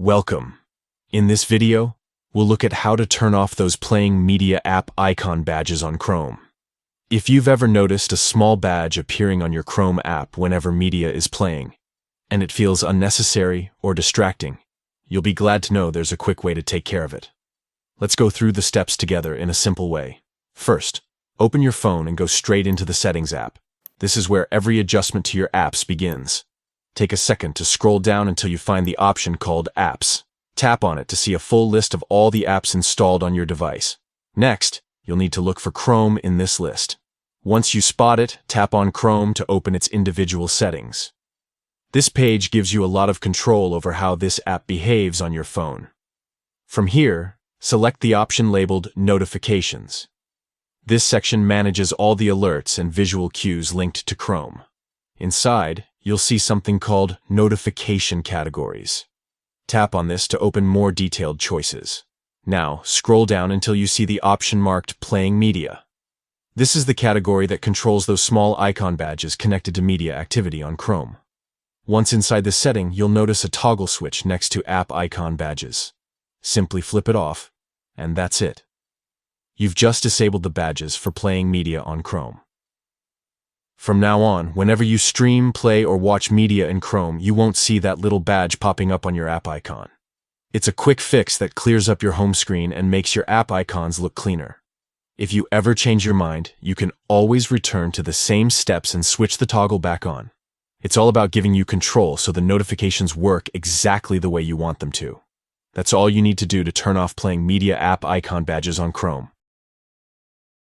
Welcome. In this video, we'll look at how to turn off those playing media app icon badges on Chrome. If you've ever noticed a small badge appearing on your Chrome app whenever media is playing, and it feels unnecessary or distracting, you'll be glad to know there's a quick way to take care of it. Let's go through the steps together in a simple way. First, open your phone and go straight into the Settings app. This is where every adjustment to your apps begins. Take a second to scroll down until you find the option called Apps. Tap on it to see a full list of all the apps installed on your device. Next, you'll need to look for Chrome in this list. Once you spot it, tap on Chrome to open its individual settings. This page gives you a lot of control over how this app behaves on your phone. From here, select the option labeled Notifications. This section manages all the alerts and visual cues linked to Chrome. Inside, you'll see something called Notification Categories. Tap on this to open more detailed choices. Now, scroll down until you see the option marked Playing Media. This is the category that controls those small icon badges connected to media activity on Chrome. Once inside this setting, you'll notice a toggle switch next to App Icon Badges. Simply flip it off, and that's it. You've just disabled the badges for playing media on Chrome. From now on, whenever you stream, play, or watch media in Chrome, you won't see that little badge popping up on your app icon. It's a quick fix that clears up your home screen and makes your app icons look cleaner. If you ever change your mind, you can always return to the same steps and switch the toggle back on. It's all about giving you control so the notifications work exactly the way you want them to. That's all you need to do to turn off playing media app icon badges on Chrome.